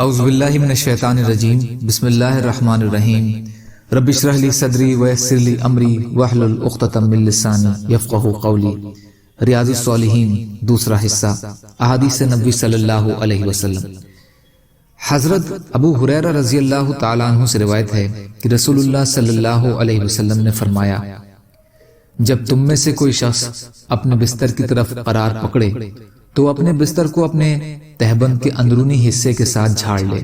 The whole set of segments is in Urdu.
اعوذ باللہ من الشیطان الرجیم بسم اللہ الرحمن الرحیم رب اشرح لی صدری ویسر لی امری واحلل عقدۃ من لسانی یفقہوا قولی۔ ریاض الصالحین دوسرا حصہ، احادیث نبوی صلی اللہ علیہ وسلم۔ حضرت ابو ہریرہ رضی اللہ تعالیٰ عنہ سے روایت ہے کہ رسول اللہ صلی اللہ علیہ وسلم نے فرمایا، جب تم میں سے کوئی شخص اپنے بستر کی طرف قرار پکڑے تو اپنے بستر کو اپنے تہبند کے اندرونی حصے کے ساتھ جھاڑ لے،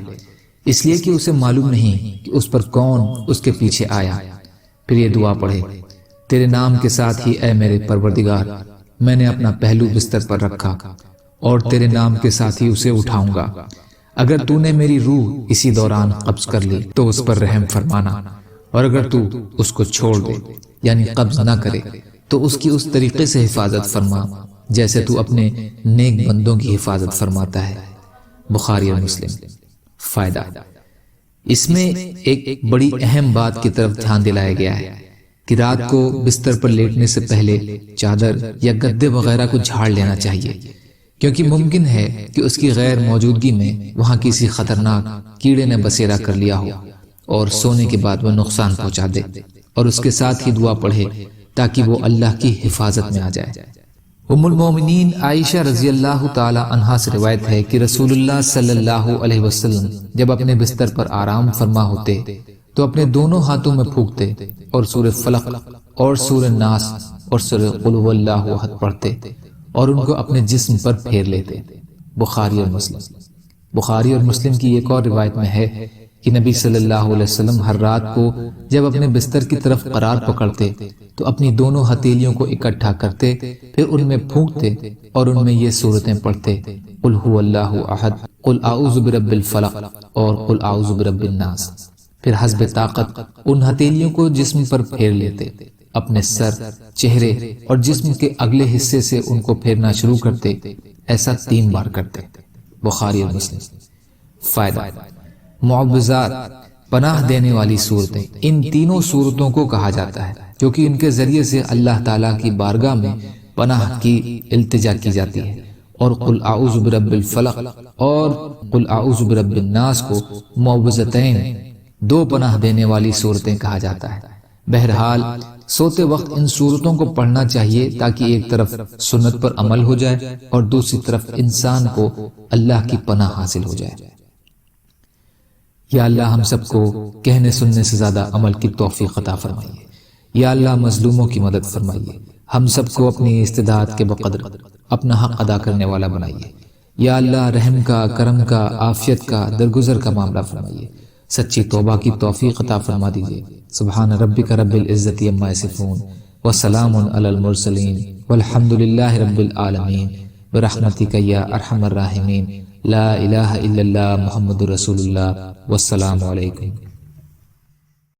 اس لیے کہ اسے معلوم نہیں کہ اس پر کون اس کے پیچھے آیا۔ پھر یہ دعا پڑھے، تیرے نام کے ساتھ ہی اے میرے پروردگار، میں نے اپنا پہلو بستر پر رکھا اور تیرے نام کے ساتھ ہی اسے اٹھاؤں گا۔ اگر تو نے میری روح اسی دوران قبض کر لی تو اس پر رحم فرمانا، اور اگر تو اس کو چھوڑ دے یعنی قبض نہ کرے تو اس کی اس طریقے سے حفاظت فرما جیسے تو اپنے نیک بندوں کی حفاظت فرماتا ہے۔ بخاری اور مسلم۔ فائدہ، اس میں ایک بڑی اہم بات کی طرف دھیان دلایا گیا ہے کہ رات کو بستر پر لیٹنے سے پہلے چادر یا گدے وغیرہ کو جھاڑ لینا چاہیے، کیونکہ ممکن ہے کہ اس کی غیر موجودگی میں وہاں کسی خطرناک کیڑے نے بسیرا کر لیا ہو اور سونے کے بعد وہ نقصان پہنچا دے، اور اس کے ساتھ ہی دعا پڑھے تاکہ وہ اللہ کی حفاظت میں آ جائے۔ ام المومنین عائشہ رضی اللہ تعالی عنہا سے روایت ہے کہ رسول اللہ صلی اللہ علیہ وسلم جب اپنے بستر پر آرام فرما ہوتے تو اپنے دونوں ہاتھوں میں پھونکتے اور سورہ فلق اور سورہ ناس اور سورہ قل هو اللہ احد پڑھتے اور ان کو اپنے جسم پر پھیر لیتے۔ بخاری اور مسلم۔ بخاری اور مسلم کی ایک اور روایت میں ہے کہ نبی صلی اللہ علیہ وسلم ہر رات کو جب اپنے بستر کی طرف قرار پکڑتے تو اپنی دونوں ہتھیلیوں کو اکٹھا کرتے، پھر ان میں پھونکتے اور ان میں یہ سورتیں پڑھتے، قل هو اللہ احد، قل اعوذ برب الفلق اور قل اعوذ برب الناس۔ پھر حسب طاقت ان ہتھیلیوں کو جسم پر پھیر لیتے، اپنے سر، چہرے اور جسم کے اگلے حصے سے ان کو پھیرنا شروع کرتے، ایسا 3 بار کرتے۔ بخاری اور مسلم۔ فائدہ، معوذات پناہ دینے والی صورتیں، ان تینوں صورتوں کو کہا جاتا ہے کیونکہ ان کے ذریعے سے اللہ تعالیٰ کی بارگاہ میں پناہ کی التجا کی جاتی ہے، اور قل اعوذ برب الفلق اور قل اعوذ برب الناس کو معوذتین، 2 پناہ دینے والی صورتیں کہا جاتا ہے۔ بہرحال سوتے وقت ان صورتوں کو پڑھنا چاہیے تاکہ ایک طرف سنت پر عمل ہو جائے اور دوسری طرف انسان کو اللہ کی پناہ حاصل ہو جائے۔ یا اللہ ہم سب کو کہنے سننے سے زیادہ عمل کی توفیق عطا فرمائیے۔ یا اللہ مظلوموں کی مدد فرمائیے، ہم سب کو اپنی استطاعت کے بقدر اپنا حق ادا کرنے والا بنائیے۔ یا اللہ رحم کا، کرم کا، عافیت کا، درگزر کا معاملہ فرمائیے، سچی توبہ کی توفیق عطا فرما دیجیے۔ سبحان ربک رب العزت عما یصفون وسلام علی المرسلین والحمد للہ رب العالمین برحمتک یا ارحم الراحمین۔ لا الہ الا اللہ محمد رسول اللہ، والسلام علیکم۔